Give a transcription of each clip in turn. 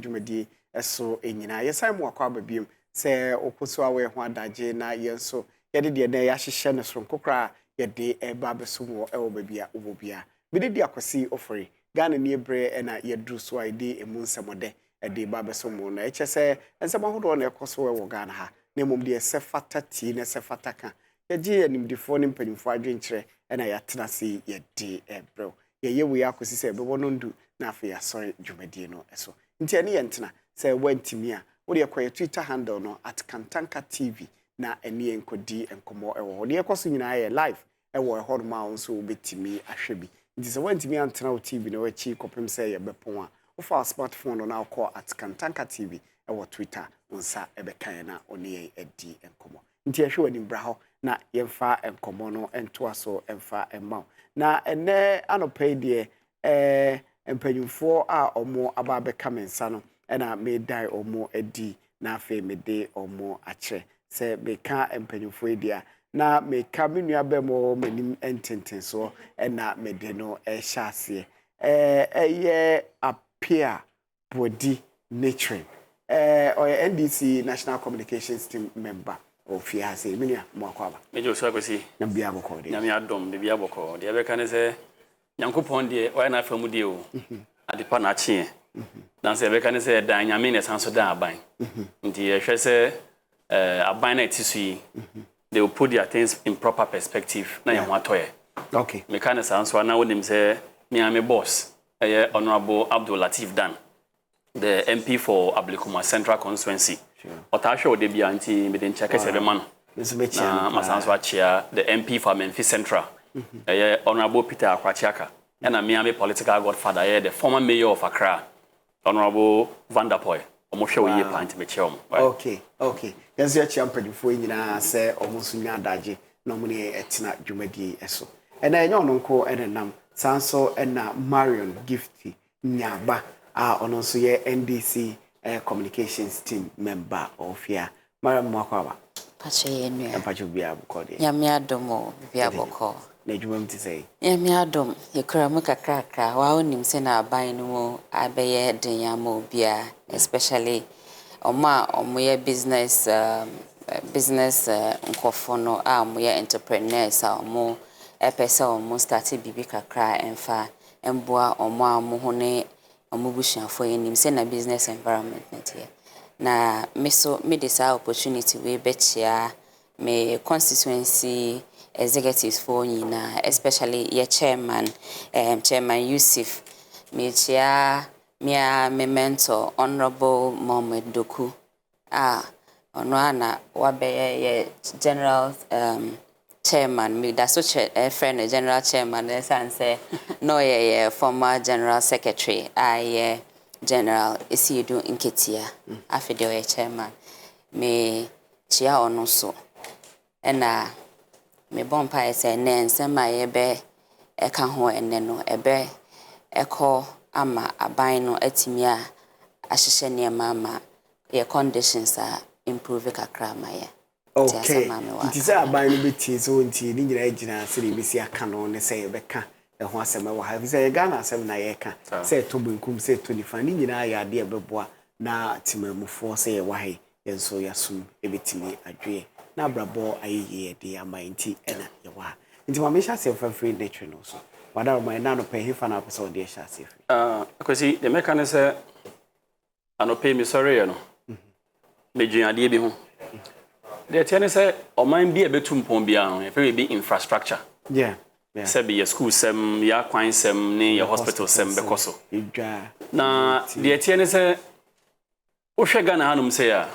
dwumadi eso enyina yesai mo akwa babiem se okoso awe ho adaje na yenso yede de na ya hyehye ne so nkokra yede eba beso mo ewo babia obobia bidedi akwasi ofre Ghana ni ebre na yedru so ide emu nsemode ede ba beso mo na echese ensem ahodo na ekoso ewo Ghana ha na mom de sefata ti na sefata ka yeje animdifo ne mpanyimfo adwenkyere na yatena se yede ebre ye we akosi se bebo no ndu na afa ya sorry dwumadi no eso nti ene yentena se wantimi a wo de ekwa Twitter handle no @kantankatv na ene enkodi enkomo ewo de ekoso nyina ye live ewo ehod ma onso obetimi ahwebi nti se wantimi antena o TV na wachi kopem se ye bepon a wo fa smartphone no na call @kantankatv ewo Twitter onsa ebekan na one edi enkomo nti ehwe wani bra ho na yemfa enkomo no entoaso emfa emma na ene anopai de empanyumfo a omo aba beka mensa no na me dai omo edi na afa me de omo ache se beka empanyumfo edia na me ka menua be mo manim ententen so na me de no hyase eye appear body nature or NDC National Communications Team member of Fiase menua mo akwaba mejo so akwesi na bia boko de na me adom de bia boko de be kan se Yankopon de o na famu de o adepa na chie dan se be kan se dan nyame ne sanso dan aban nti ye hwe se aban na tisui they will put their things in proper perspective na yan watoye okay me kan sanso na wonim se me am boss Honorable Abdul Latif Dan the MP for Ablikuma Central Constituency otasho de bia nti me den check se be man na masanso achia the MP for Memphis Central Honorable Peter Akwachiaka and a Miami political godfather, the former mayor of Accra, Honorable Vanderpoy. Okay. There's your champion for you say almost daji nominate etina jumedi eso. And I know no and nam Sanso and Marion Gifty Nyaba are on also ye NDC communications team member of here. Mariam Mwakwa. Pache and Pacho Biaboko. Yamia domo Biaboko. Nejumem to say. Yamia dom, ye kramuka kraka, wa nim se na aban no abeye den yamo bia, especially omoye business nkofono omoye entrepreneurs omo epesa omo start bibi kakra emfa emboa omo amohone omo busuafo nim se na business environment netie na me this opportunity we betcha me constituency executives for nyina especially your chairman Yusuf me chia me mentor Honorable Mohammed Doku ono ana wabe general chairman me that's so friend general chairman say no ye former general secretary general Isidu Nketia afide chairman me chia ono so na me bompa say na nsema ye be eka ho ene no ebe eko ama aban no atimi a ahyehye ne ama ye conditions are improve kakra ma ye okay it is aban no beti so nti ni nyira agina se le besi aka no ne say beka e ho asema wa ha say Ghana asem na ye ka say to bunkum say to nifa ni nyira ya de beboa na timamufo say ye wa he yenso yasum ebetimi adwe na brabo ayeye de amainti ena ye wa nti ma me sha say free nature no so wada ma na no pe hifa na person de sha say akwesi the mechanism anope mi sorry no mejuade bi ho de tiene say oman bi ebetum pon bia no e fe bi infrastructure yeah say be school sem ya kwan sem ne ya hospital sem be koso na de tiene say o hwe Ghana hanum say ya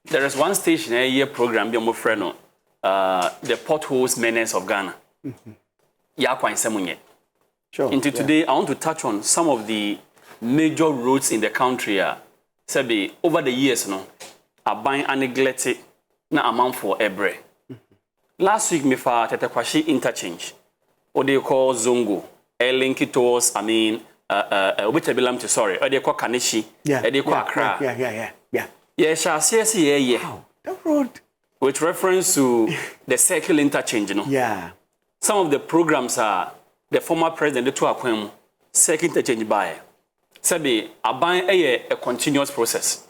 there is one station a year program bi mo frɛ no the potholes menace of Ghana ya kwan sem nye sure into today I want to touch on some of the major roads in the country say over the years no aban neglected na amount for ebre last week me fa Tetekwashi interchange what they call Zongo link it towards which belong to sorry or they call Kanishi they call Accra yeah that road with reference to the circle interchange no some of the programs are the former president the two akwem circle interchange by Sabi aban a continuous process.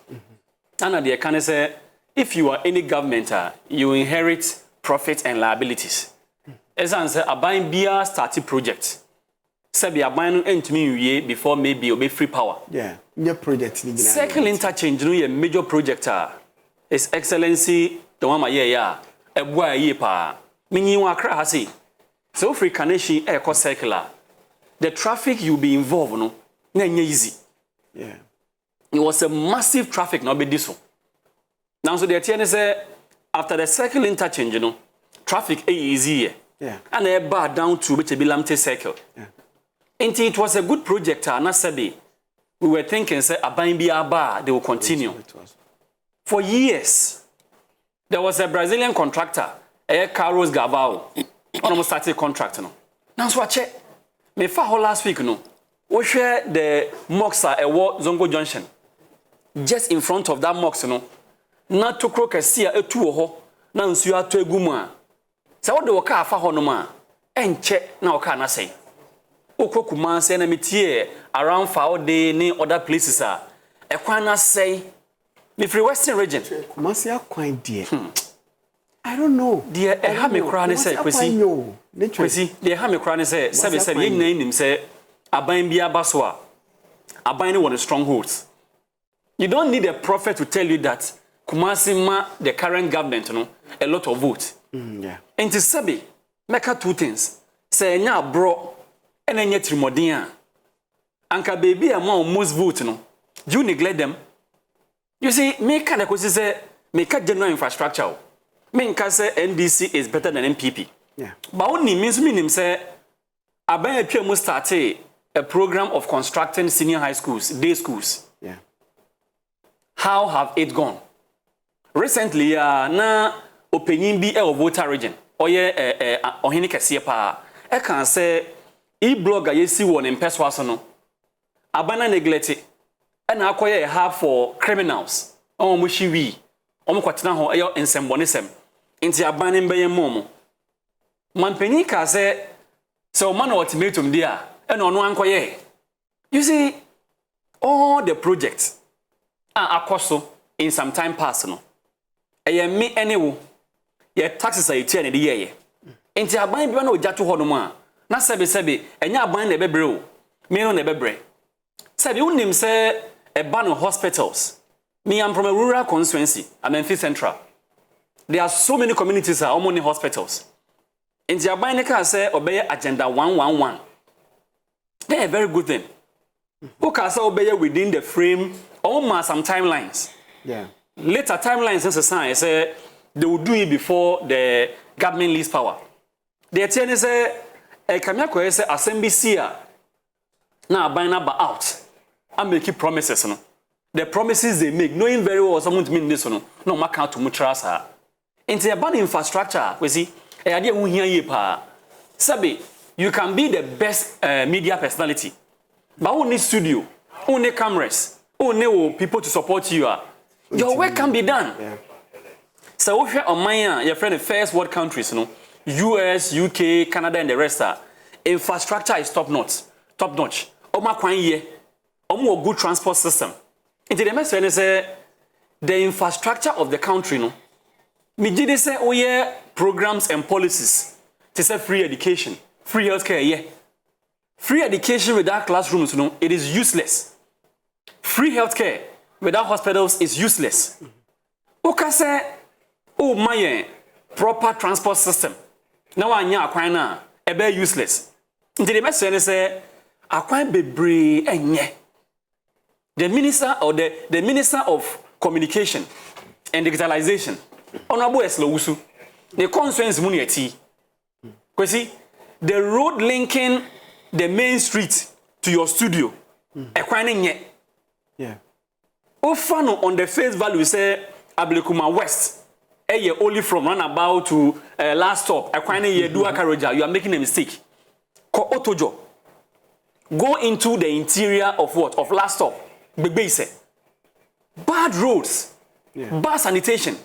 And the can say if you are any government, you inherit profits and liabilities. As I say, aban bia started project. Sabi aban entimi before maybe obey free power. Yeah, your project. Circle interchange no a major project. His Excellency the one my yeah. A boy ye pa. Mini wa kra ha say. So free carnation e circular. The traffic you'll be involved no. Na easy. Yeah. It was a massive traffic now be this one. Now so the TN say after the circle interchange, you know, traffic easy. Yeah. And they bar down to which be Lamte circle. Yeah. And it was a good project, na sabi. We were thinking say aban bi aba they will continue. For years. There was a Brazilian contractor, Carlos Gavao, almost started contract no. Now so I check. Me fa last week no. We share the Moxa at Zongo Junction. Just in front of that Mox, no. Na to crook a sea a 2 ho. Na nsuya to eguma. Say what the waka fa ho no ma. Enche na waka na say. Okwo kuma say na metie around Faode ni other places a. Ekwan na say. Me free Western region. Kumasi akwan die. I don't know. Dear e ha me kra ne say kwesi. Kwesi, dear ha me kra ne say say yen nim say aban bia baso a aban one strongholds. You don't need a prophet to tell you that Kumasi ma the current government no a lot of votes. Yeah. And to sabi make two things. Say nya bro and enya trimodin anka baby ama most vote no. Do you neglect them? You see, me kind of say make a general infrastructure. Me can say NDC is better than MPP. Yeah. But only means say aban atwa mu start a program of constructing senior high schools, day schools. Yeah. How have it gone? Recently, na opinion bi e voter region. Oye ohini kese pa. E can say e-blogger yesi won in person no. Abana neglect it. And akoye a hub for criminals. Omo shiwi. Omo kwatena ho eyo nsembonetsem. Inti abana mbeye momo. Manpeni ka say so man ultimatum dia. And on one koye. You see, all the projects are akoso in some time past no. Me anyway. Your taxes are etia ne ye. Inti aban bi na ojato ho no ma. Na sebe enya aban na bebre o. Me no na bebre. Sebe unim say a ban of hospitals. Me I'm from a rural constituency. I'm in Memphis Central. There are so many communities are almost in hospitals. Inti aban ne ka say obey agenda 111. They're a very good thing. Who can say obey within the frame almost some timelines. Yeah. Later timelines in society say they will do it before the government leaves power. The attorney say a kamya say assembly here now buying up out and make promises no. The promises they make knowing very well someone to mean this no matter to mutrasa. Into a bad infrastructure we see e ade hu hia ye pa. Sabi you can be the best media personality. But who need studio, who need cameras, who need people to support you. Your work can be done. Yeah. So if you're on my your friend the first world countries, you know, US, UK, Canada, and the rest infrastructure is top notch. Oma kwan ye, omo good transport system. Into the message say the infrastructure of the country, no. Me did say oh yeah programs and policies to say free education. Free healthcare, yeah. Free education without classrooms, you know, it is useless. Free healthcare without hospitals is useless. Okay, say, oh my, proper transport system. Now I know akwan a be useless. Until the message say, akwan bebre enye. The minister of communication and digitalization, Honorable Eslowusu, the constituency muni eti. Kwesi. The road linking the main street to your studio. Yeah. Ofano on the face value say Ablekuma West. Only from runabout to last stop. You are making a mistake. Ko otojo. Go into the interior of what? Of last stop. Bad roads. Yeah. Bad sanitation.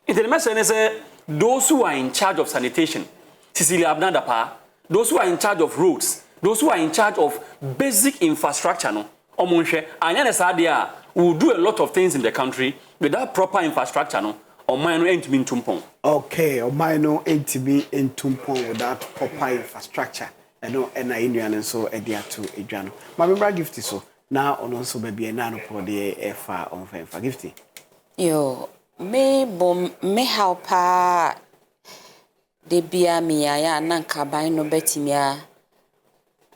In the message say those who are in charge of sanitation. Cecilia Abnadapa, those who are in charge of roads, those who are in charge of basic infrastructure, no, omonhwe anya ne saa de a we do a lot of things in the country without proper infrastructure no oman no entimi ntumpon. Okay, oman no entimi ntumpon without proper infrastructure. Eno ena inuane so edi ato edwa no. Ma membra gift so na ono nso ba bia na no po de efa onfa gift. Yo, me helpa de bia me ya nanka ban no betimia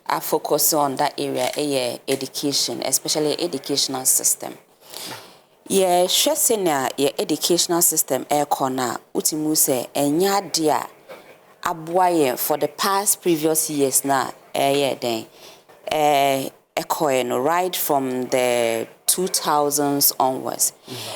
I focus on that area, education, especially educational system. Yeah, sure your educational system corner utimu say enya dia aboye for the past previous years na then right from the 2000s onwards.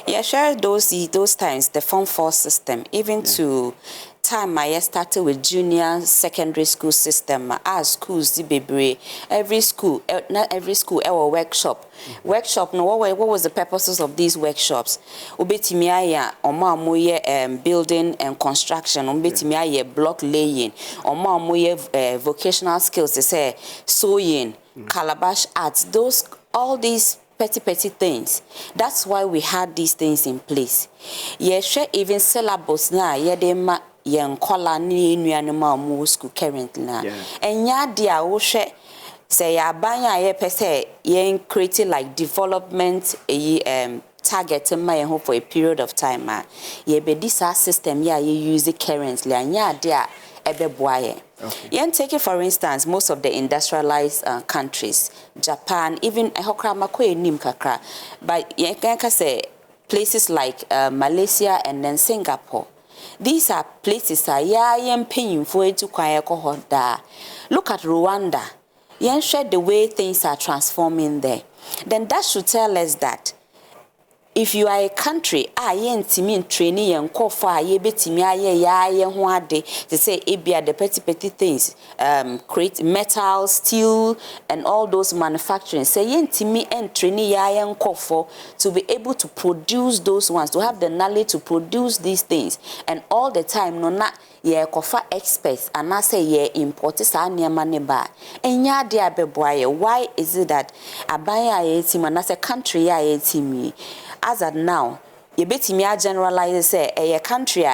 Yeah, sure those times the Form 4 system even to time I started with junior secondary school system as schools the baby every school not every school our workshop no what was the purposes of these workshops obetimia building and construction obetimia block laying vocational skills they say sewing calabash arts those all these petty things. That's why we had these things in place. Yes, even syllabus na yedema yen kola ni nuanema mu school currently na. Enya dia wo hwe say abanya ye pese yen create like development target ma ye ho for a period of time ye be this system ya ye use currently anya dia ebeboaye. Okay. Take it for instance, most of the industrialized countries, Japan, even kakra, but you can say places like Malaysia and then Singapore. These are places that paying for it to look at Rwanda. Share the way things are transforming there. Then that should tell us that if you are a country, yen training and call for ye betimi to say ebia the petty things, create metal, steel, and all those manufacturing. Say yen timi and training yen call for to be able to produce those ones, to have the knowledge to produce these things, and all the time no na ye kofa experts and I say ye import sa niema ne ba. Enya de abeboaye. Why is it that abaya ye team and as a country ya ye team? As at now, you betimi a generalize say a country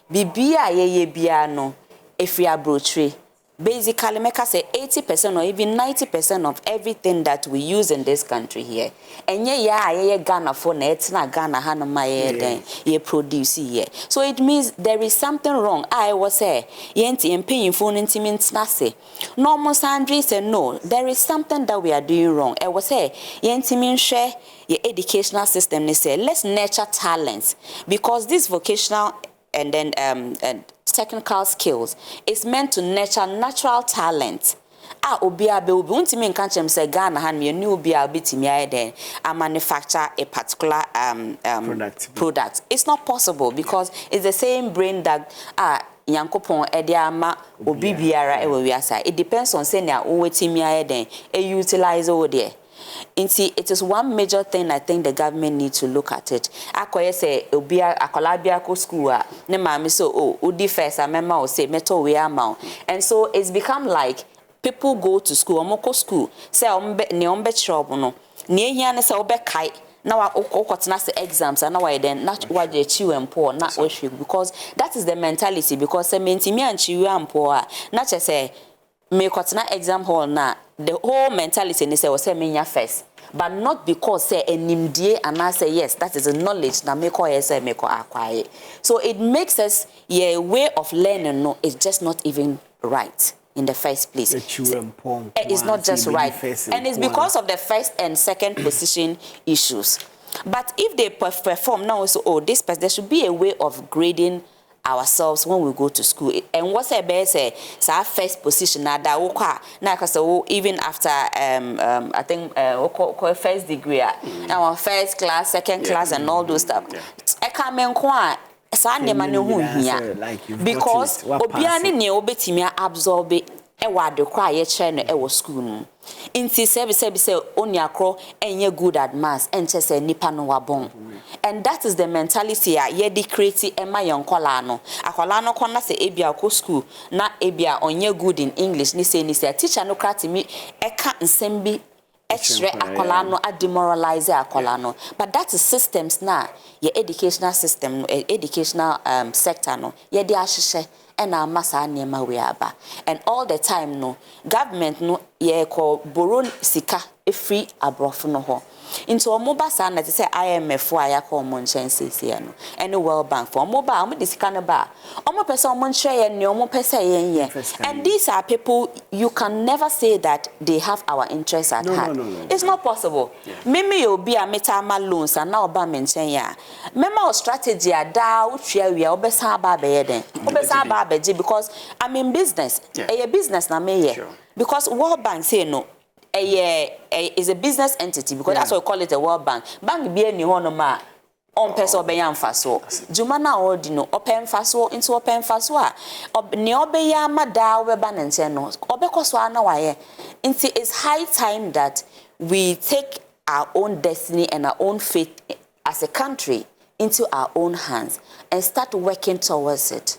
bibia ye bia no if we are brochure. Basically, make us say 80% or even 90% of everything that we use in this country here. And ye Ghana for net, na Ghana hanama then ye produce here. So it means there is something wrong. I was say yenti paying phone intimate nase. Normal Sandri said no, there is something that we are doing wrong. I was say yenti share your educational system. They say let's nurture talents because this vocational and then technical skills is meant to nurture natural talent. Obia be untimi nkanchem say Ghana han me new obia betimi aye den a manufacture a particular product. It's not possible because it's the same brain that yankopon ediama obi biara e we wiasa. It depends on say na owetimi aye den e utilize over there. It is one major thing I think the government needs to look at it. Akoye say obia akolabia ko school ne mama so odi first amema o say meto we amount. And so it's become like people go to school omoko school say ne ombe chrobo no ne ehia ne say obe kai na wa okotena say exams and now then not what they chiw empo na ohwe because that is the mentality because say mentimi anchiwe ampo na che say me kotena exam hall na the whole mentality ni say we say menya first but not because say enimdie and I say yes that is the knowledge na make or say make or acquire. So it makes us way of learning no it's just not even right in the first place. It's not just right and it's because of the first and second position issues. But if they perform now so this there should be a way of grading ourselves when we go to school. And what's a better our first position now that even after I think first degree our first class, second class and all those stuff. I can't because obiani ne obetimi absorb ewa de kwa ye chere no ewo school no inti say oni akro enye good at maths enche say nipa no wabon. And that is the mentality ye di create ema yonkola no akola no kona say ebia ko school na ebia onye good in English ni say teacher no krati mi eka nsem bi extra akola no demoralize akola no. But that's the systems na your educational system, educational sector no. Ye de ahyehyɛ ena masa nneɛma we aba. And all the time no government no ye ko borrow sika free abrofo no ho. Into omoba sa na say IMF wa ya ko omo nchen sese no. Any World Bank for omoba omo de sika no ba. Omo pese omo nhwe ye ne omo pese ye. And these are people you can never say that they have our interests at heart. No. It's not possible. Meme you be a metama loans and now ba mention ya. Mema strategy da utwa wi obesa ba be ye den. Obesa ba be because I'm in business. A business na me ye. Because World Bank say no. Is a business entity because that's why we call it a World Bank. Bank be any one ma on person obeya mfaso. Juma na odi no open mfaso into open mfaso a ne obeya mada weba nche no obekoso ana waye. It's high time that we take our own destiny and our own fate as a country into our own hands and start working towards it.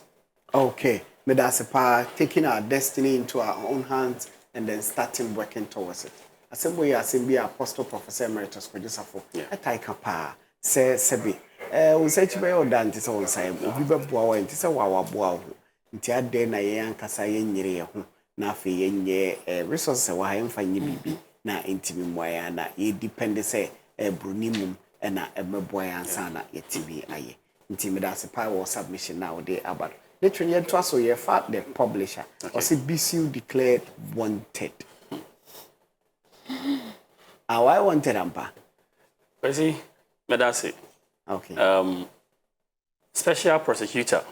Okay, but that's a part taking our destiny into our own hands and then starting working towards it. Assembly Assembly Apostle Professor Emeritus Kojusafo. Etaika pa se sebi. We say chibe odanti se on sai obi beboa enti se wa boa ho. Nti ade na ye ankasa ye nyire ye ho. Na afi ye nye resources wa ha mfa nye bibi na ntimi mmoa na ye depend se brunimum na emeboa ya ansa na yetibi aye. Nti me da se pa wo submission now dey about. Literally, you trust so you fact the publisher. Or say BCU declared wanted. Why wanted, Ampa? See, Medasi. Okay. Special prosecutor.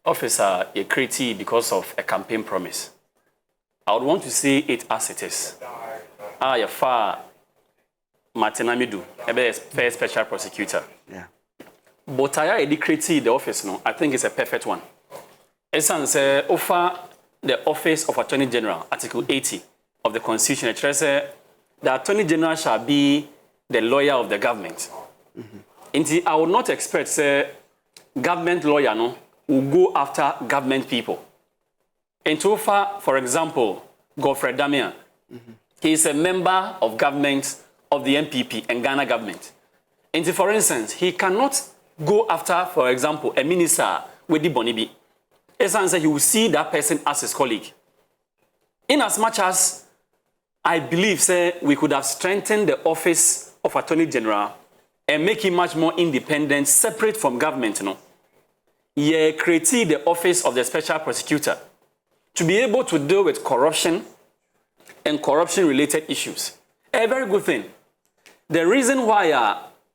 Officer, a critique because of a campaign promise. I would want to see it as it is. You far Martinamidu, a first special prosecutor. Yeah. But I critique the office no. I think it's a perfect one. Essence offer the office of Attorney General, Article 80 of the Constitution. It says the Attorney General shall be the lawyer of the government. I would not expect government lawyer no will go after government people. And so far, for example, Godfrey Damian, he is a member of government of the MPP and Ghana government. And for instance, he cannot go after, for example, a minister with the Bonibi. Essence, he will see that person as his colleague. In as much as I believe, we could have strengthened the office of Attorney General and make him much more independent, separate from government, He created the office of the Special Prosecutor to be able to deal with corruption and corruption-related issues. A very good thing. The reason why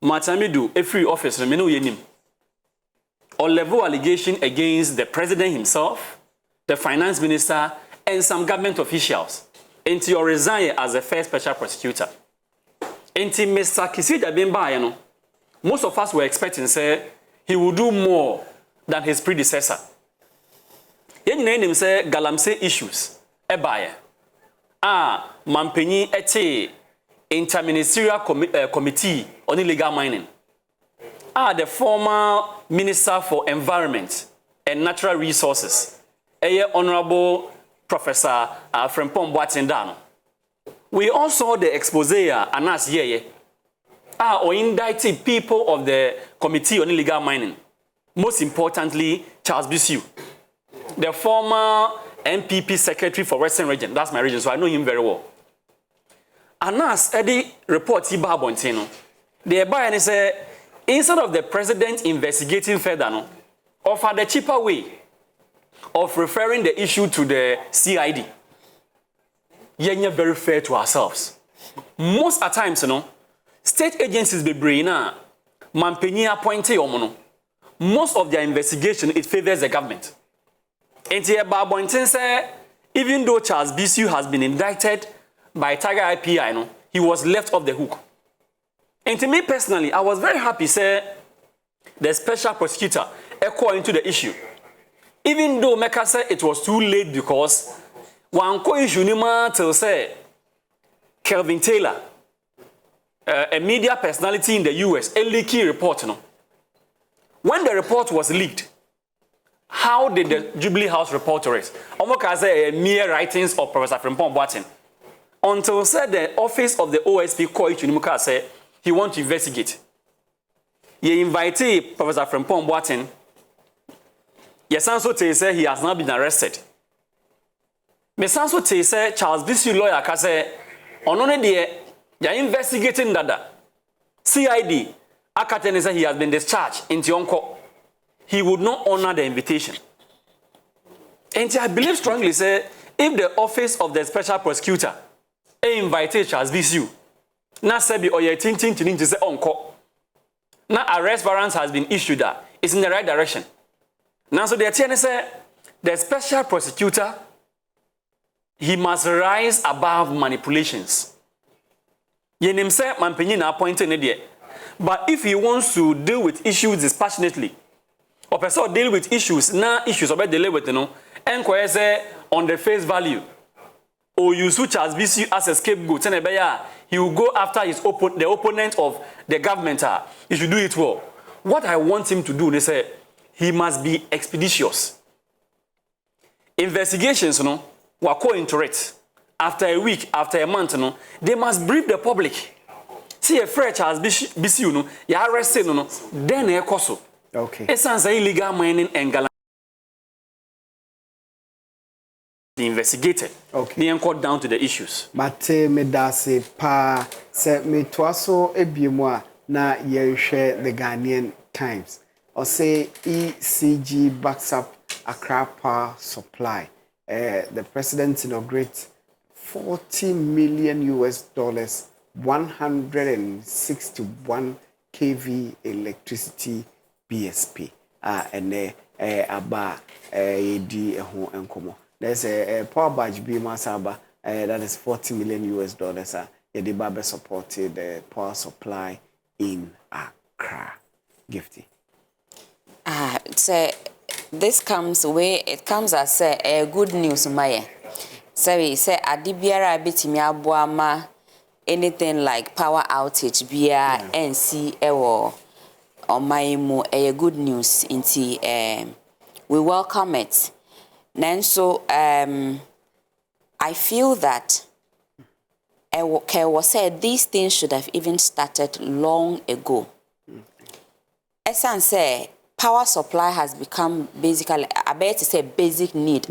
Matamidu, a free office, or level allegation against the president himself, the finance minister, and some government officials, until you resign as the first special prosecutor. Until Mr. Kisida Bimba, most of us were expecting, he will do more than his predecessor. Yen name say galamse issues, ebaye. Mampenyi ete interministerial committee on illegal mining. The former Minister for Environment and Natural Resources, Honorable Professor Frempong Boateng. We also saw the expose anas yeye. Or indicted people of the Committee on Illegal Mining. Most importantly, Charles Bissiu, the former MPP Secretary for Western Region. That's my region, so I know him very well. Anas Eddie report Iba Bontino. The buyer say instead of the president investigating further, offer the cheaper way of referring the issue to the CID. Yenye very fair to ourselves. Most at times, state agencies be brain Mampenyi appointee omono. Most of their investigation it favors the government. And here Bonteng say even though Charles Bissiu has been indicted by Tiger IPI, he was left off the hook. And to me personally, I was very happy, the special prosecutor echoed into the issue. Even though Mecca said it was too late because one issue till say Kelvin Taylor, a media personality in the US, a leaky report. When the report was leaked, how did the Jubilee House report it? Almost as a mere writings of Professor Frempong Boateng. until said the office of the OSP called Chunimuka said he want to investigate. He invited Professor Frempong Boateng. Yes, also say he has not been arrested. But also say Charles Bisi lawyer ka say onone de they are investigating dada. CID Akatene said he has been discharged into Yonko. He would not honor the invitation. And I believe strongly say if the office of the special prosecutor invited Charles Bisi, na sebi oye tintin to say onko. Now arrest warrants has been issued that it's in the right direction. Now so the attorney say the special prosecutor he must rise above manipulations. Yenim say manpenyi na appointed ne there. But if he wants to deal with issues dispassionately, or person deal with issues about deal with enquire say on the face value, or use Charles Bisi as a scapegoat, he will go after the opponent of the government. He should do it well. What I want him to do, they say, he must be expeditious. Investigations, were called into it. After a week, after a month, they must brief the public. See a French Charles Bisi, you arrested, then a coso. Okay. It sounds illegal mining and galang. Be investigated. Okay. They cut down to the issues. But me da se pa se me toaso ebiemu na ye share the Ghanaian Times. Or say ECG backs up Accra Power Supply. The president inaugurates $40 million, 161 kV electricity BSP. And aba di ho enkomo. There's a power badge B Masaba that is $40 million. Yedibabe supported the power supply in Accra. Gifty. So this comes as a good news, Maya. So we say Adibiara bitimi abuama anything like power outage bia NC ewo omaimu a good news inti we welcome it. Nanso I feel that was said these things should have even started long ago. Esan say power supply has become basically I bet to say basic need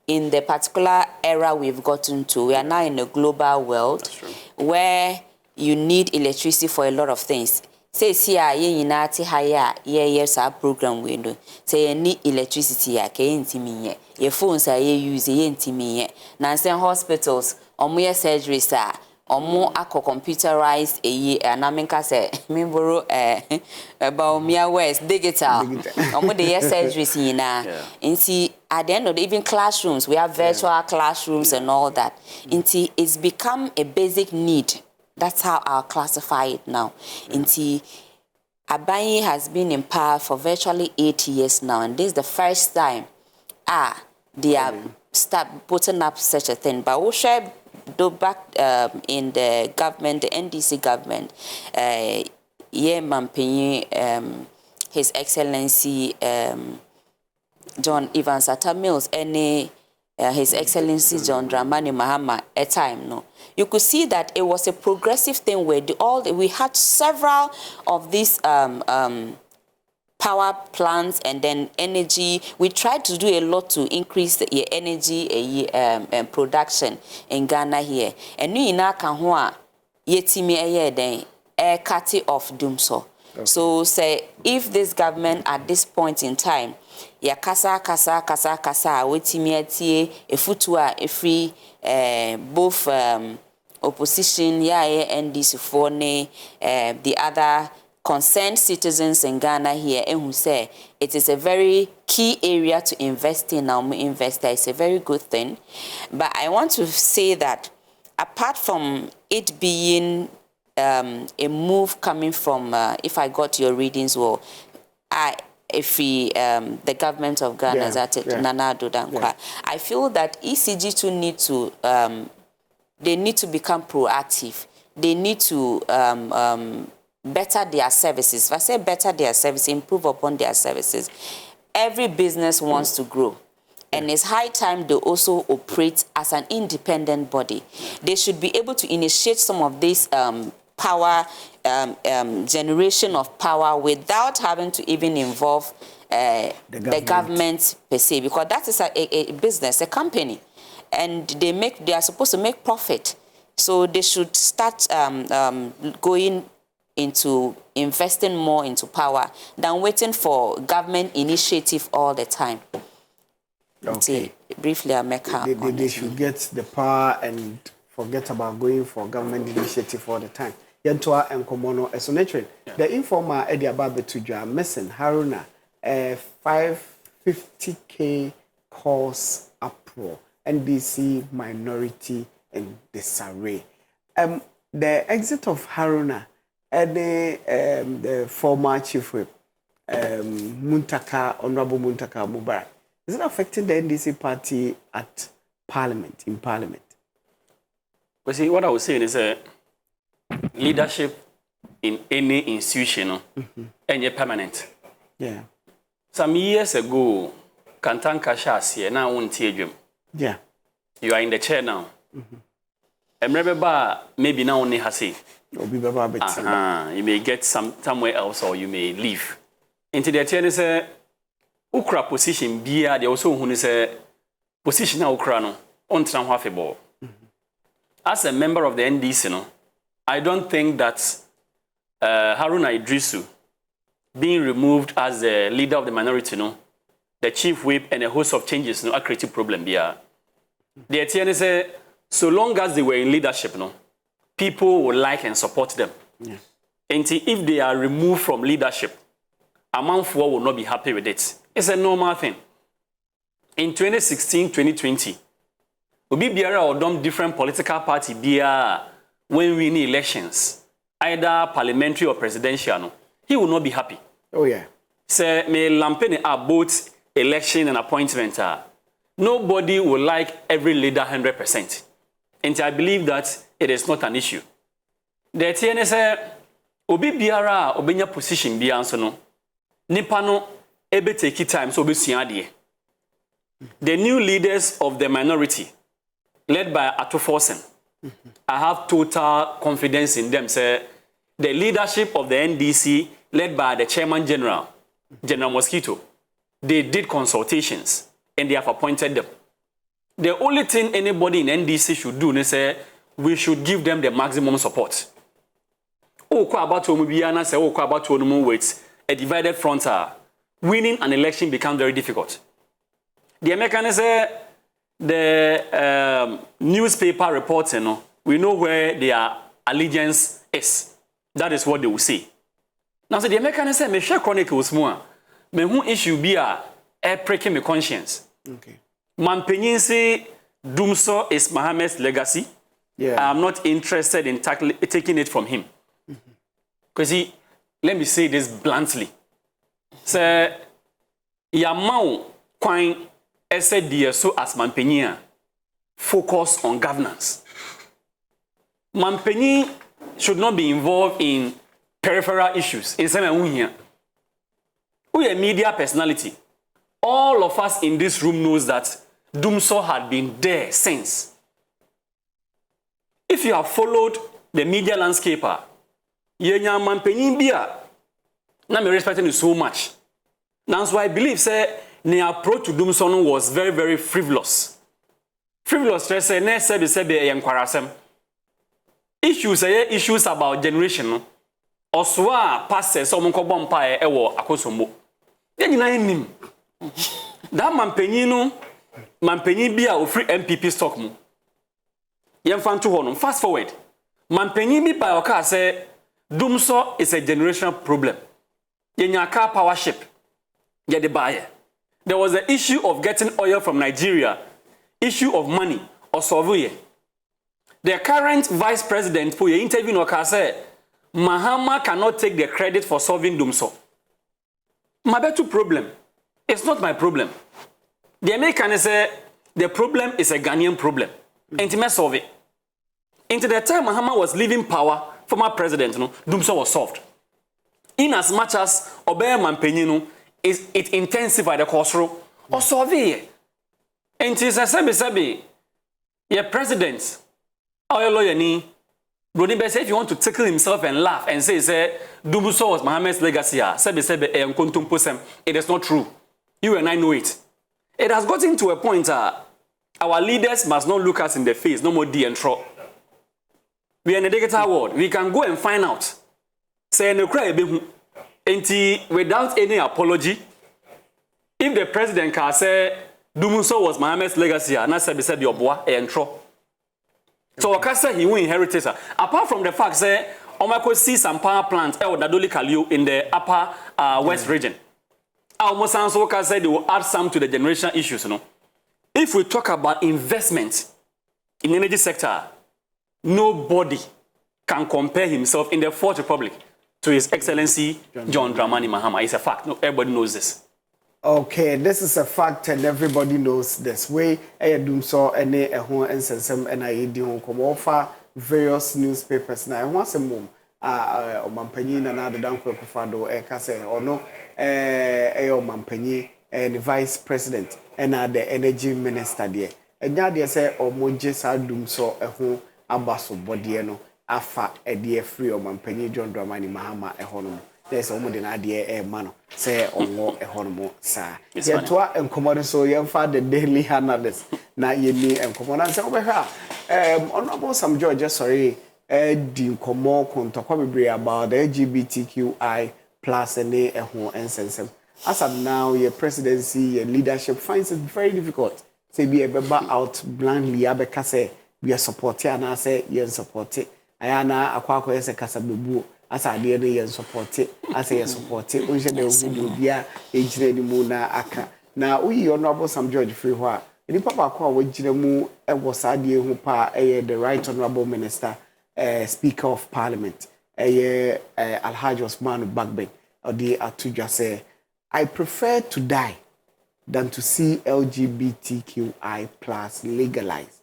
in the particular era we've gotten to. We are now in a global world where you need electricity for a lot of things. Say ye inati haya yes our program window. Say you need electricity ya ke intimi ye phones are use ye intimi ye. Nansen hospitals omo surgery sa omo ako computerized anamenka say memboro about Mia West digital omo the surgeries yina. Inti at the end of even classrooms we have virtual classrooms and all that. Inti it's become a basic need. That's how I'll classify it now. Inti Abayi has been in power for virtually 8 years now, and this is the first time they are start putting up such a thing. But we'll share back in the government, the NDC government, His Excellency John Evans Atta Mills, His Excellency John Dramani Mahama a time, no. You could see that it was a progressive thing where we had several of these power plants and then energy. We tried to do a lot to increase the energy production in Ghana here. And we in Akanhua yetimi then air cutting off doomso. So say if this government at this point in time ya kasa wetimi atie efutua efri both opposition NDC for the other concerned citizens in Ghana here and who say it is a very key area to invest in. Now investor is a very good thing, but I want to say that apart from it being a move coming from if I got your readings well, the government of Ghana Nana Addo Dankwa, I feel that ECG2 need to they need to become proactive. They need to better their services. If I say better their services, improve upon their services. Every business wants to grow. And it's high time they also operate as an independent body. They should be able to initiate some of this power, generation of power without having to even involve the government per se, because that is a business, a company, and they are supposed to make profit. So they should start going into investing more into power than waiting for government initiative all the time. Okay. Briefly, I'll make they should get the power and forget about going for government initiative all the time. Yentoa and Komono Esonetrin. The informer Eddie Ababe Tuja missing Haruna 550K calls uproar. NDC minority in disarray. The exit of Haruna and the former chief whip Muntaka, Honorable Muntaka Mubarak. Is it affecting the NDC party at Parliament, in Parliament? Well, see, what I was saying is leadership in any institution and permanent. Yeah. Some years ago, Kantanka Shasi, now on Tiajum. Yeah. You are in the chair now. And remember, maybe now only Hasi. You may get somewhere else or you may leave. Into the chair is a Ukra position, Bia, they also who is a position Ukrano on Tramhafebo. As a member of the NDC, no, I don't think that Haruna Idrisu being removed as the leader of the minority, no, the chief whip and a host of changes, no, a creative problem. Yeah. The TN is so long as they were in leadership, no, people will like and support them. Yeah. And if they are removed from leadership, among four will not be happy with it. It's a normal thing. In 2016, 2020, Obi Biara or different political party Biara when we need elections, either parliamentary or presidential, no, he will not be happy. Oh yeah. Say me lampene are both election and appointment. Nobody will like every leader 100%. And I believe that it is not an issue. The TNS Obi Biara obenya position biara so no. Nipa no ebe take time so be suade. The new leaders of the minority, led by Atoforsen, I have total confidence in them. Say the leadership of the NDC, led by the Chairman General, General Mosquito, they did consultations and they have appointed them. The only thing anybody in NDC should do is say we should give them the maximum support. Oh, kwa about Omubiana say, oh, kwa about Onumu with a divided front. Winning an election becomes very difficult. The American say the newspaper reports, you know, we know where their allegiance is. That is what they will say. Now, so the American say, me share chronicles more. Me who issue be a breaking my conscience. Okay. Mampenyin say Dumso is Mohammed's legacy. Yeah. I am not interested in taking it from him. Because let me say this bluntly. Say, Yamau Quine SDSO as Mampenyin focus on governance. Mampenyin should not be involved in peripheral issues. In some here, we are media personality. All of us in this room knows that Dumso had been there since. If you have followed the media landscape, Yenya Mampenyin Bia, na me respecting you so much. Now, so I believe say the approach to Dumso was very, very frivolous. Frivolous stress say ne sebe yankwarasem. Issues about generation. Oswa passes so monko bompa ewo akosombo. Ye nyina enim. That Mampenyin Bia o free MPP stock mu. Yemfa nto ho no. Fast forward. Mampenyin bi by oka say Dumso is a generational problem. Yenya car power ship. Ye the buyer. There was the issue of getting oil from Nigeria. Issue of money or survey. The current vice president for your interview no say Mahama cannot take the credit for solving Dumso. My better problem. It's not my problem. The American say the problem is a Ghanaian problem. And to solve it. Into the time Mahama was leaving power, former president, no, Dumso was solved. In as much as Obey Mampenyin, it intensified the cost or solve it. And it's a sabi, your president, our lawyer ni, Brody Bess, if you want to tickle himself and laugh and say, Dumuso was Mohammed's legacy, it is not true. You and I know it. It has gotten to a point our leaders must not look us in the face, no more D and tro. We are in a digital world. We can go and find out. Say no cry without any apology. If the president can say Dumuso was Mohammed's legacy, and I said your boy and tro. So Okasa he will inherit it. Apart from the fact say Omako see some power plants Dadoli Kaliu in the upper west region. Almost also said they will add some to the generation issues, you know. If we talk about investment in the energy sector, nobody can compare himself in the Fourth Republic to His Excellency John Dramani Mahama. It's a fact. No, everybody knows this. Okay, this is a fact and everybody knows this. Way I do so any and some and I do come offer various newspapers now. Once a mom Mampany and other down for Fado Ekase or no Mampany and the vice president and the energy minister there. And now they say or Mojes do so a home abaso bodieno afa a dear free or Mampany John Dramani Mahama a honor. There's almost an idea a man say or more a honomo, sir. Yet, and commodity so young father daily handlers. Now ye me and command say over her. Honorable some Georgia, sorry, Dim Como Contoquabri about the LGBTQI plus and home and sense. As of now, your presidency, your leadership finds it very difficult. Say be a beba out blandly, Abekase, we are supporting, and I say, you're supporting. Ayana, Aquaco, as a Casabubu. As I did support it, as I support it, we should be a muna aka. Now, we honorable some George Freewa. The Papa call with Jinemu was idea who pa the right honorable minister, Speaker of Parliament, Alhaji Osman Bagbin, or the Atuja say, I prefer to die than to see LGBTQI plus legalized.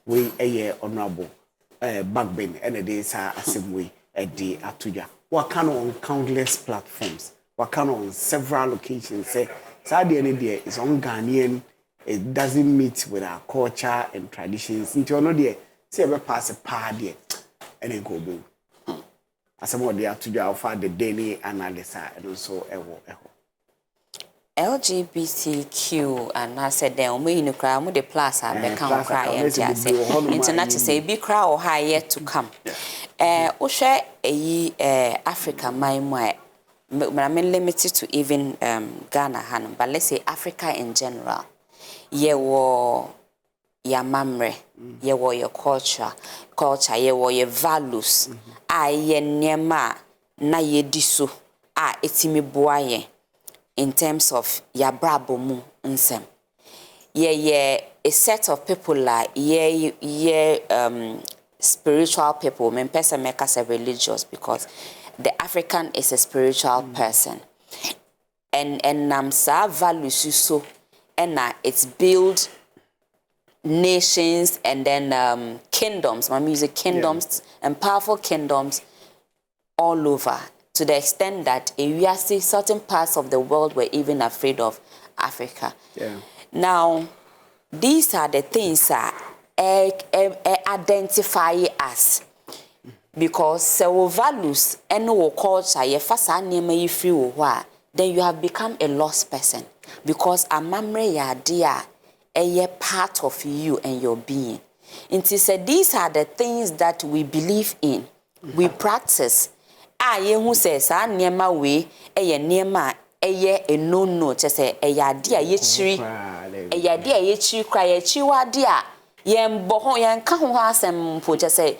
We honorable Bagbin, and it is a same way. Day atuja. What kind on countless platforms? What kind on several locations? Say, Saudi Arabia is on Ghanaian. It doesn't meet with our culture and traditions. Until no day, say we pass a party and then go boom. As some of the atuja offer the daily analysis and also LGBTQ and I said then we in cry the plus I become cry and internet say be cry or high yet to come. Osha Africa my limited to even Ghana Hanum, but let's say Africa in general. Ye wo your memory, ye wo your culture, ye wo your values. Ye nema na ye diso etimi boaye. In terms of ya brabo mu nsem. Ye a set of people like spiritual people. Men person make us a religious because the African is a spiritual person. And namsa values so and it's build nations and then kingdoms, my music kingdoms and powerful kingdoms all over. To the extent that we are seeing certain parts of the world were even afraid of Africa. Now, these are the things that identify us. Because our values and our culture, then you have become a lost person. Because a memory are a part of you and your being. And he said, these are the things that we believe in, we practice. Ye who says, I near my way, near my a no, just a yadia ye tree, a yadia ye tree cry a chiwa dear, yam boho yan kahuas and put just say.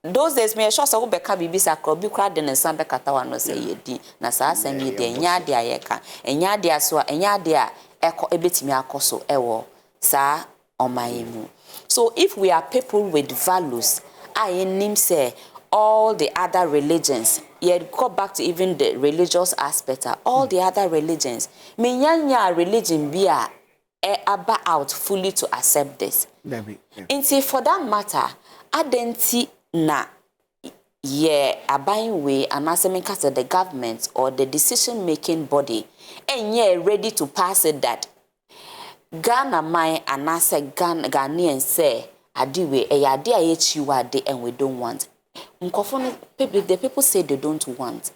Those days, me a short of Becca Bibisa could be cried in a Santa Catalano say ye di, Nasa send ye de yadia yeka, and yadia so and yadia echo a bit me a coso ewo, sa on my emu. So if we are people with values, I in him say, all the other religions, yet go back to even the religious aspect, all the other religions, me nyanya religion be aba out fully to accept this. And see for that matter, adenti na ye abiding way and asking the government or the decision making body and ye ready to pass it that Ghana my anase Ghanaian say adiwe e ade a yechiwade and we don't want. The people say they don't want.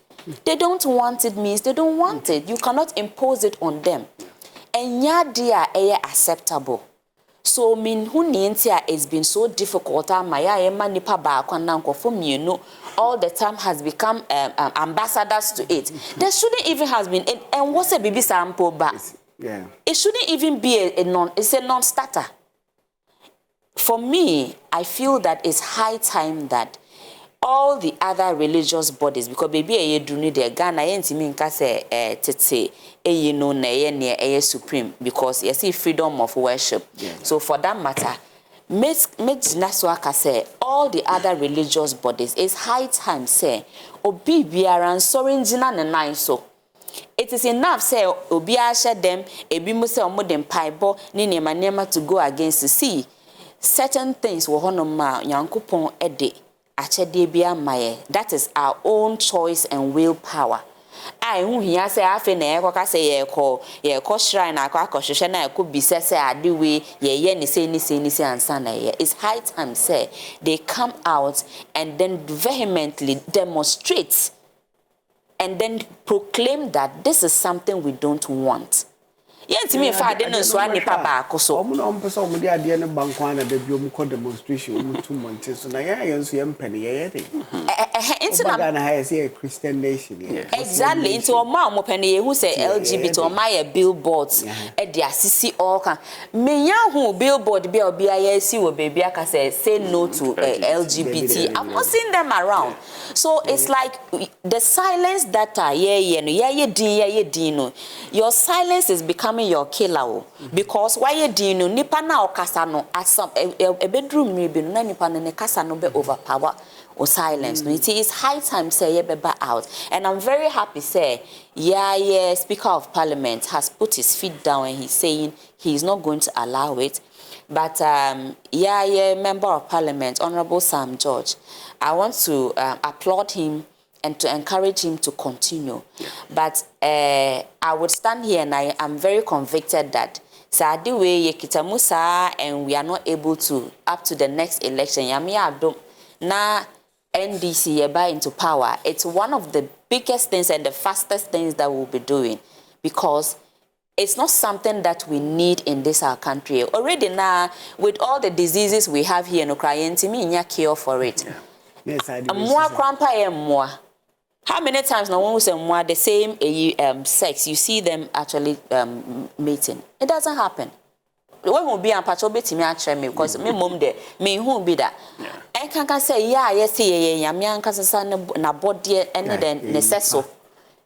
They don't want it means they don't want it. You cannot impose it on them. And yadia acceptable. So min hunientia it's been so difficult. Maya nipa ba kwananko for you know all the time has become ambassadors to it. There shouldn't even has been and what's a baby sample ba? Yeah. It shouldn't even be a non-starter. For me, I feel that it's high time that all the other religious bodies, because baby a do need the Ghana yentimi nka say tete you know na ye supreme because you see freedom of worship. Yeah. So for that matter, make Naswaka say all the other religious bodies, it's high time say obi biara nsorin jina ne nan so. It is enough say obi ashe them ebi mu say omo dem paibo ni nema to go against to see certain things wo honoma Nyankopon ede. That is our own choice and willpower. I who here say I feel na say ye call shrine na na could be say adiwe ye ni say answer na ye. It's high time say they come out and then vehemently demonstrate and then proclaim that this is something we don't want. Yes, me fa de no so anipa ba akoso. Omo no mpesa omo de ade ne bankwa na da bi omo ko demonstration omo tu monte so na ya nso ye mpene ye de. Into na na ha say a Christian nation. Exactly. Into omo pene ye who say LGBT or my billboards e de asisi all kan. Me yan hu billboard bi obi aye si wo baby aka say no to LGBT. I've not seen them around. So it's like the silence that ye din no. Your silence is becoming your killer because why you do no nipa na okasa no at some a bedroom maybe no nipa ne kasa no be overpower or silence no it is high time say ye beba out and I'm very happy say Speaker of Parliament has put his feet down and he's saying he's not going to allow it but Member of Parliament Honorable Sam George, I want to applaud him and to encourage him to continue. But I would stand here and I am very convicted that Sadiwe Yekitamusa and we are not able to up to the next election. Yami na NDC yeba into power. It's one of the biggest things and the fastest things that we'll be doing because it's not something that we need in this our country. Already now, with all the diseases we have here in Ukraine, to me, you cure for it. More grandpa more. How many times now when we say more the same sex, you see them actually mating? It doesn't happen. When we be on patrol, me because me mom there, me who be that. I can say yes, me and na body and then necessary.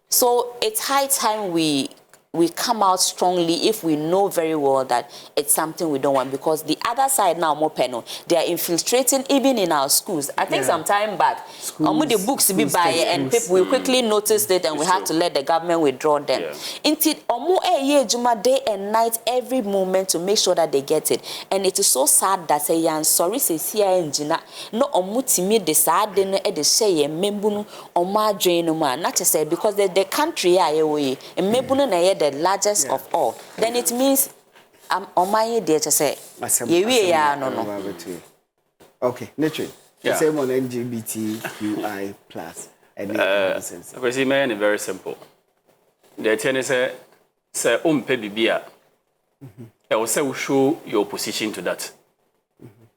So it's high time we come out strongly if we know very well that it's something we don't want because the other side now more panel they are infiltrating even in our schools. I think some time back the books be by and people will quickly notice it and we have to let the government withdraw them. Indeed, juma day and night every moment to make sure that they get it. And it is so sad that say sorry say here engineer no omutimi de sad de say membunu oma drain man not to say because the country away and membunu na the largest of all, then it means I'm on my day to say, no. Okay, nature. The same on LGBTQI plus. And very simple. The tenor say bibia. I will say show your opposition to that.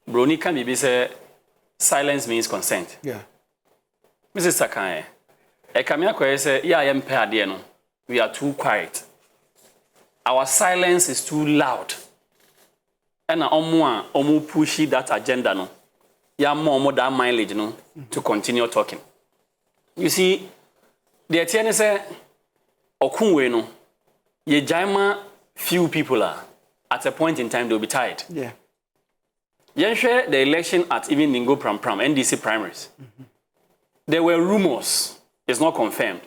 Brony can be say silence means consent. Yeah. Mrs. Sakai, I come here say, I am paired. We are too quiet. Our silence is too loud. And omu pushy that agenda no. Ya more that mileage no to continue talking. You see, the attorney say okunwe no. Ye jaima few people are at a point in time they'll be tired. Yeah. You share the election at even Ningo Pram NDC primaries. There were rumors. It's not confirmed.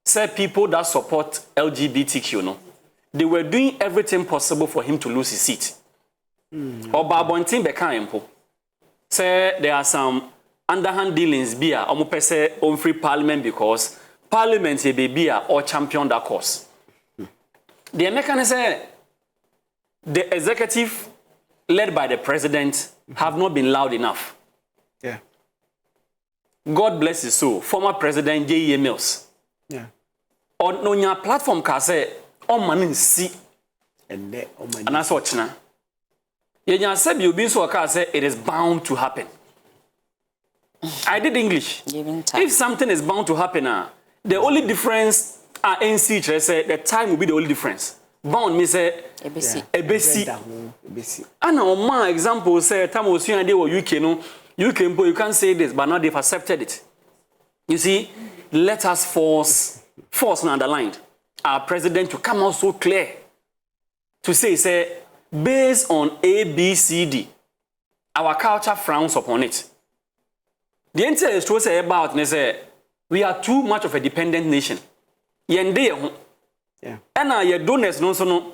Say people that support LGBTQ no. They were doing everything possible for him to lose his seat. Oba Bontin Bekampo. Say there are some underhand dealings beer on free parliament because parliament be or champion that cause. The American say the executive led by the president have not been loud enough. Yeah. God bless his soul. Former President J.E. Mills. Yeah. On your platform, can say, on man see. And that's what now. You said you been so say it is bound to happen. I did English. If something is bound to happen, the only difference NC say the time will be the only difference. Bound me say ABC. And on my example say time was you and UK no you can't say this, but now they've accepted it. You see, let us force and underlined our president to come out so clear to say based on ABCD, our culture frowns upon it. The answer is to say about we are too much of a dependent nation. Yeah. And your donors no,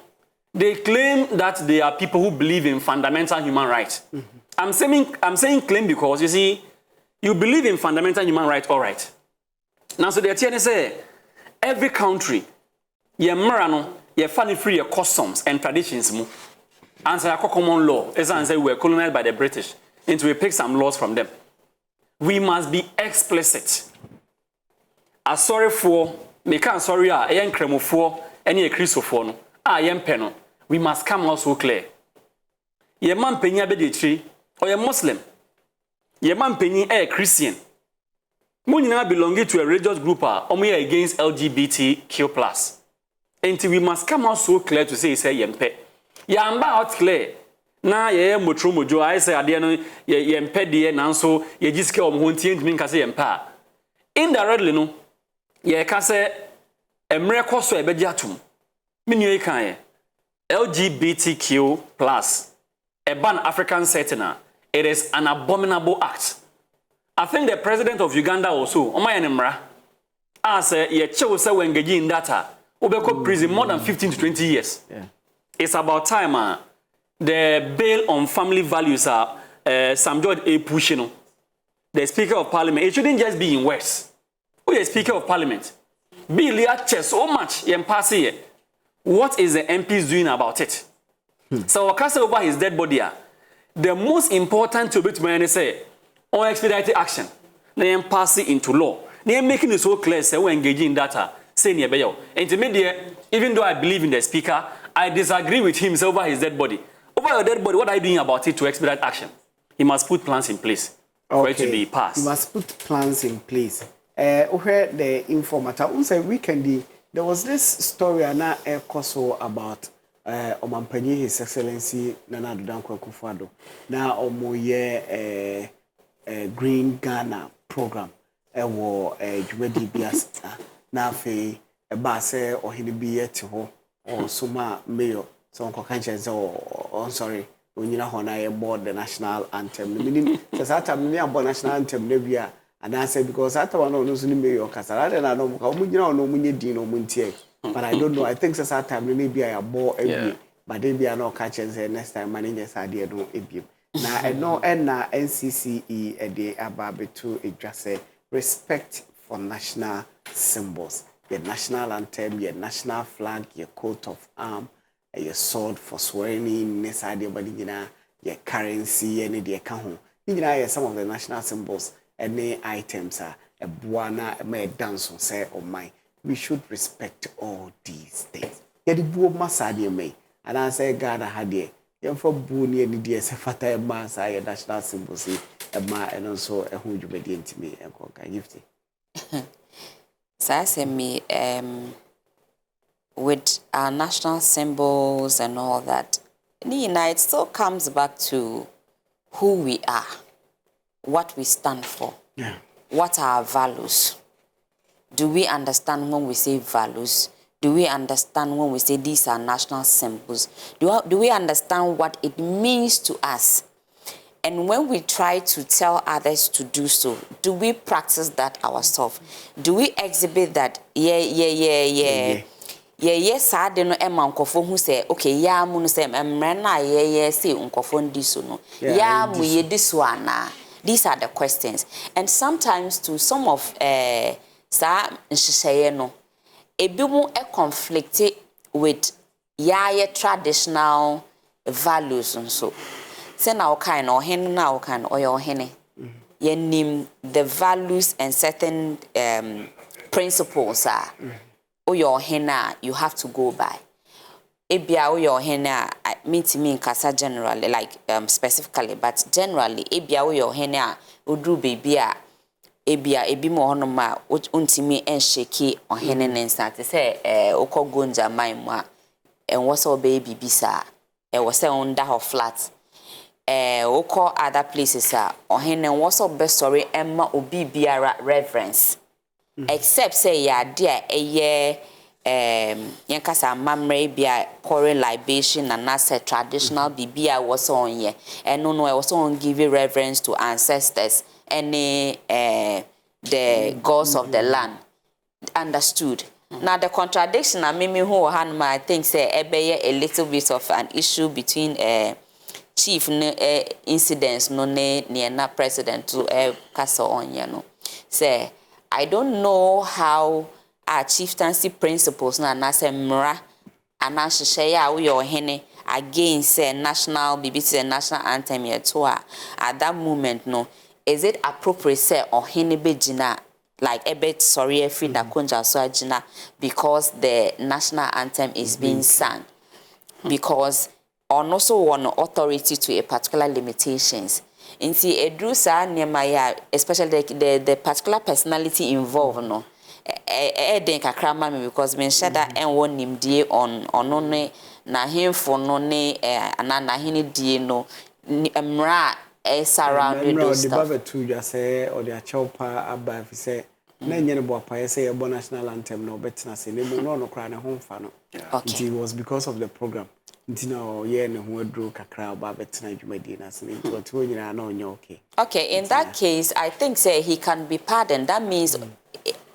they claim that they are people who believe in fundamental human rights. I'm saying claim because you see, you believe in fundamental human rights, all right. Now so they're telling say every country, you're funny free your customs and traditions mo. Answer a common law. As I say, we were colonized by the British, and we pick some laws from them. We must be explicit. A sorry for me can't sorry a young cremo for any Christopher no. Young penno. We must come out so clear. Ye man penya be the tree or a Muslim. Ye man penny a Christian. Munina belonging to a religious group or me against LGBTQ+. Until we must come out so clear to say yempe. Yamba out clear. Na ye motro mojo I say ade no yempe de na so ye gisike o mo ntie ntimi nka say yempa. Indirectly no ye ka say emre koso e beji atum. Menu e kan ye LGBTQ+ a ban African setting. It is an abominable act. I think the president of Uganda also omayenemra as ye chew say we engage in data. Obeko prison more than 15 to 20 years. Yeah. It's about time the bail on family values are Sam George A. pushing. The Speaker of Parliament, it shouldn't just be in words. Who is Speaker of Parliament? Bill chess so much in passing. What is the MPs doing about it? So Okasa over his dead body. The most important to be to say on expedited action. They pass it into law. They are making it so clear say we engaging in data. And to me, even though I believe in the speaker, I disagree with him over his dead body. Over your dead body, what are you doing about it to expedite action? He must put plans in place for it to be passed. He must put plans in place. Where the informator, weekend, there was this story about Omampani, His Excellency Nana Dankwa Akufo-Addo. Now, omoye Green Ghana program. Jumedi Bias. Na fe eba se ohini bi yete ho o suma mayor so nko kanche se o sorry onyina ho na ye board the national anthem meaning that time me aboard national anthem na bia and I say because that one no so ni mayor kasara na no ka omunyina no munye din no muntie but I don't know I think that time me bia ya board every but they bia no kanche se next time manager sade do ebiem na no na NCCE e de ababetu edwase respect for national symbols, your national anthem, your national flag, your coat of arms, your sword for swearing in, your currency, any dear cajon. Some of the national symbols, any items are a buana, a mere dance on say or mine. We should respect all these things. Yet the boo masadi may, and I say, God, I had ye. Young for boony any dear Safata mass, I national symbols, a ma and also a huge obedient to me and conquer gifty. So I say me with our national symbols and all that, it still comes back to who we are, what we stand for, what are our values. Do we understand when we say values? Do we understand when we say these are national symbols? Do we understand what it means to us? And when we try to tell others to do so, do we practice that ourselves? Do we exhibit that? Yes, I don't know. Emma Unkofo who say, okay, yeah, Mun say, Mrena, say Unkofo this no. Yeah, we this one. These are the questions. And sometimes to some of sa no, a bit more conflicted with traditional values nso say na okai na ohene na okai na oyo ohene ye name the values and certain principles are oyo ohene you have to go by ebia oyo ohene mean kasa generally like specifically but generally ebia oyo ohene odru baby a ebia ebi mo hono ma untimi ensheki ohene nensa te say okogonja maimu a enwo so baby bisa was on that flat oko other places ohene was so best story emma obi biara reverence except say ya there yankasa mamre bia pouring libation and that's a traditional bibia was on ye and no was on giving reverence to ancestors and the gods of the land understood. Now the contradiction I mean who I think say a little bit of an issue between chief incidents no near na president to castle on say I don't know how our chieftaincy principles na say mra anashye ya we your hene against say national BBC national anthem here to at that moment no is it appropriate say ohene bejina like a bit sorry if da konja so agina because the national anthem is being sung because on also one authority to a particular limitations inti edrusa nemaya especially the particular personality involved no den kakra ma me because men shada en won nimdie on ne na hemfo no ne na hene die no mra surrounded those stuff. The to just say or the chopa above say na nyene bo pa say your national anthem no betina say no cry na home fa no. It was because of the program. Ntino ye ne ho adro kakra ba betina dwumadi na say but wo nyina na onye okay. Okay, in that case I think say he can be pardoned. That means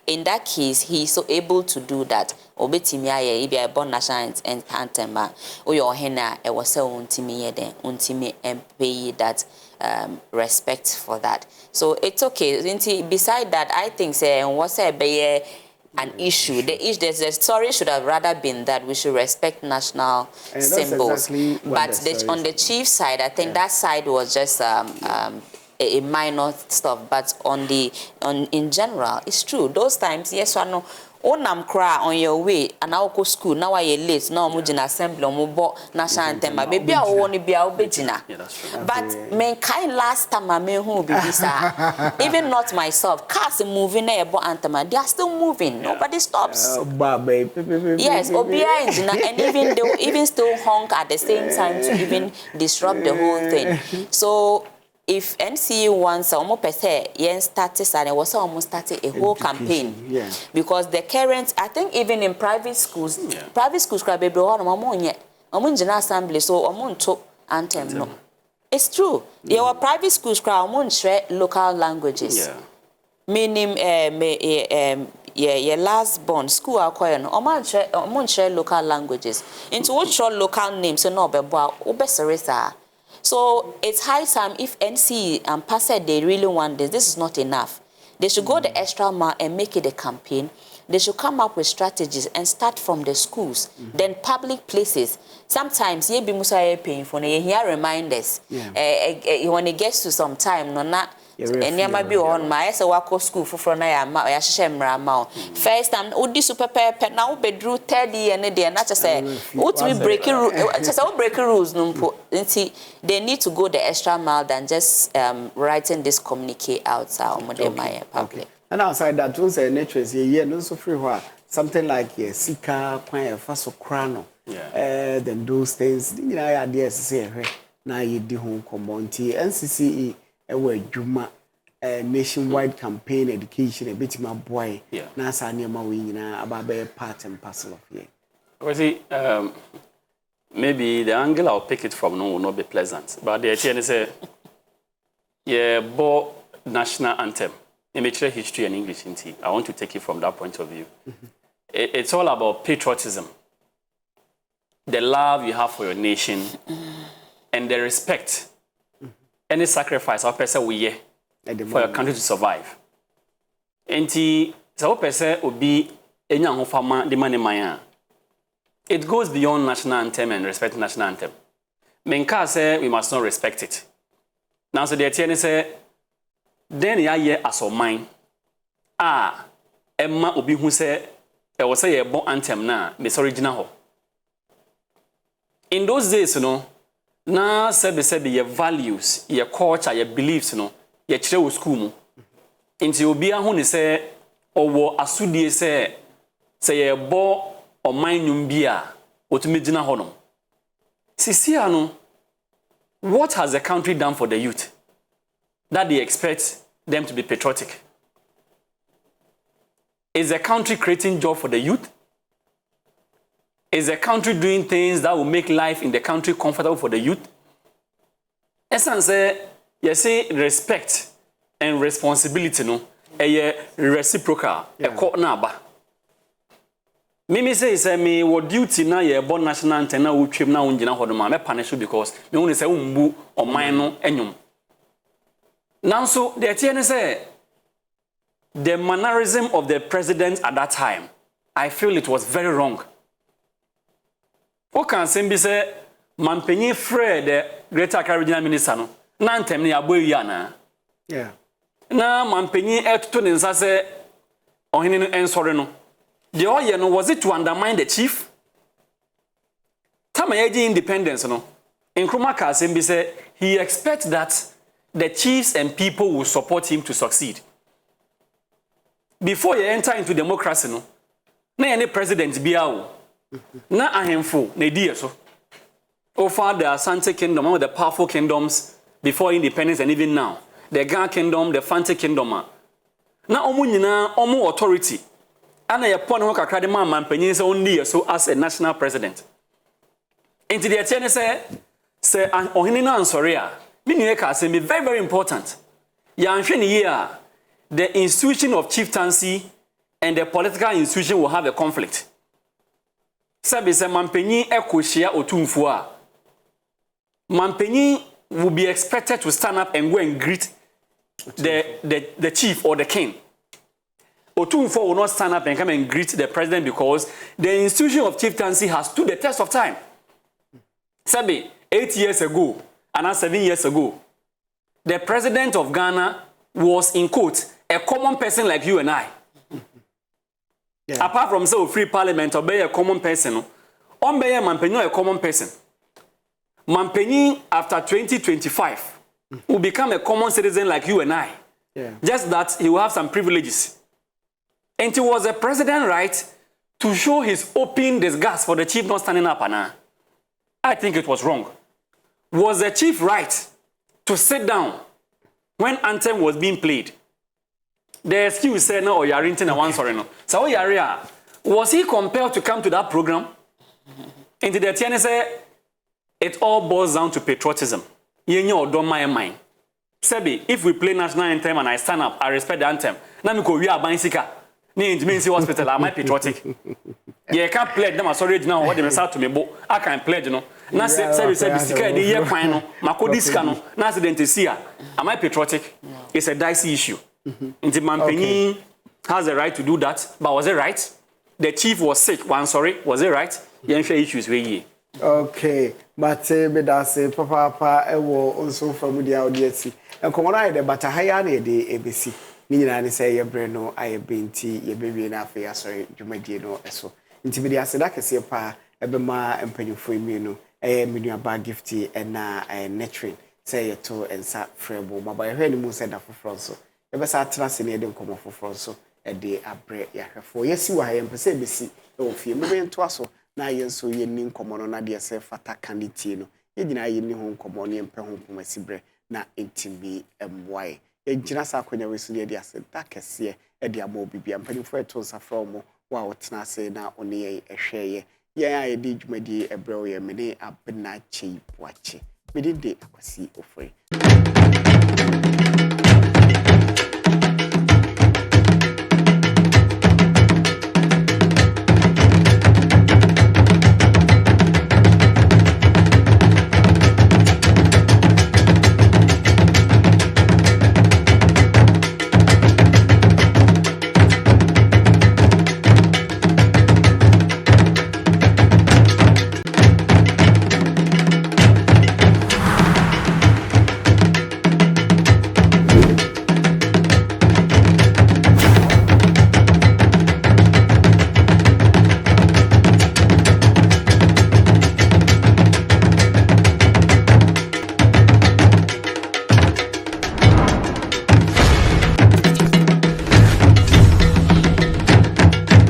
in that case he is so able to do that. Obetimi aye e be national anthem o your hena e was say untimi ye den untimi pay that respect for that. So it's okay. Beside that, I think say what's an issue. The story should have rather been that we should respect national symbols. Exactly but on the chief side, I think that side was just a minor stuff. But in general, it's true. Those times, yes or no. Onam cry on your way and now go school now I late now mujina assembly mo national anthem baby I won be obejina but men kind last time I mean who be this even not myself cars moving ebo anthem they are still moving nobody stops yes obia engineer and even they even still honk at the same time to even disrupt the whole thing so if NCE wants almost per se, started and it was almost started a whole campaign. Because the current, I think even in private schools crab baby or general assembly so to anthem no. It's true. There were private schools crowd share local languages. Meaning last born school acquire no share local languages. Into what short local names so no be so it's high time if NC and PASSE they really want this is not enough. They should go the extra mile and make it a campaign. They should come up with strategies and start from the schools, then public places. Sometimes ye be musa paying for hear reminders. When it gets to some time, no not and be on my wako school for na ya ma first time odi super pep now be drew 30 and they not just say what we breaking rules no they need to go the extra mile than just writing this communique outside my public. And outside that one say nature is here no so free something like sika kwan faso krano then those things you know ideas say na ye di ho komonti NCCE Juma nationwide campaign education a bit my boy na sa niema we nyina about part and parcel of here. Well, see, maybe the angle I'll pick it from will not be pleasant, but the idea is bo national anthem. In history and English, I want to take it from that point of view. It's all about patriotism, the love you have for your nation, and the respect. Any sacrifice our person we for your country to survive. Enti so person obi enya ho fama de mane man. It goes beyond national anthem and respect national anthem. menka say we must not respect it. Now so the tiene say then ya ye asoman emma obi hu say e wo say ye bon anthem na me original ho. In those days, na sebe your values, your culture, your beliefs, your chire school mu. Inti obi ahu ni say owo asudie say ye bo oman nwum bia otumi gina ho no. Sisi ano, what has the country done for the youth that they expect them to be patriotic? Is the country creating job for the youth? Is the country doing things that will make life in the country comfortable for the youth? Essence say, you say respect and responsibility reciprocal. Mimi say me what duty na ye born national anthem na utwem na unjina hodoma me punish because me won say umbu oman no enyum. Nanso the tiene say the mannerism of the president at that time, I feel it was very wrong. Who can say say mampenyi frɛ the Greater Accra Regional Minister no na anthem ne aboyi ana. Yeah. Na mampenyi etuto ne nsa sɛ ɔhene no ensɔre no. The oye no was it to undermine the chief? Tamayaji independence no. Nkrumah Kasembi said he expects that the chiefs and people will support him to succeed. Before you enter into democracy no, na any president biawo. Na ahemfo na die so. Over the Asante Kingdom, one of the powerful kingdoms before independence and even now. The Ghana Kingdom, the Fante Kingdom. Na omu nyina omu authority. Ana ye pon ho kakra de man panyin se only so as a national president. Into the atene say ohini na ansori a me nue ka say be very very important. Ya nhwe ne ye a the institution of chieftaincy and the political institution will have a conflict. Sabi say man panyin ekohia otumfo a man panyin will be expected to stand up and go and greet the chief or the king. Otumfo will not stand up and come and greet the president because the institution of chieftaincy has stood the test of time. Sabi, 8 years ago, and 7 years ago, the president of Ghana was, in quote, a common person like you and I. Yeah. Apart from say free parliament, or be a common person, on be a Mampenyi a common person. Mampenyi after 2025 will become a common citizen like you and I. Yeah. Just that he will have some privileges. And it was the president right to show his open disgust for the chief not standing up. I think it was wrong. Was the chief right to sit down when anthem was being played? The excuse said no, you are renting a one sorry no. So was he compelled to come to that program? And the TN say it all boils down to patriotism. You know, don't mind. Sebi, if we play national anthem and I stand up, I respect the anthem. Now we go we are buying sika. Ni intimacy hospital, am I patriotic? Yeah, I can't pledge them. I'm sorry now. What they start to me, but I can pledge, you know. Now say sika the year fine no. Mako diska no. Now accident is here. Am I patriotic? It's a dicey issue. Inti Mampenyi has the right to do that, but was it right? The chief was sick. One sorry, was it right? Yeah, issues we ye. Okay, but me that say papa ewo also from the audience. And come on, the but higher the ABC. Ni nyina ne say ye bre no aye benti ye bewie na afa ya sorry dwumadie no eso nti me dia seda kese pa ebema empanyufo emi no menua ba gifty na nurturing say ye to ensa frebo maba ye hwani mu say da foforo so ye be sa trase ne de nkomo foforo so e de abre ya hwefo ye si wa ye mpese besi e wo fie me be nto aso na ye nso ye ni nkomo no na de se fata kanditie no ye nyina ye ni ho nkomo ne mpe ho pomasi bre na entimi emwae ejina sa akonya wesu ne de ase da kese e de amo bibia mpanifo eto nsa from wa wotena ase na one ye ehweye ye ya ye di dwumadi ebre wo ye me ne abena chei poache me de akwasi ofre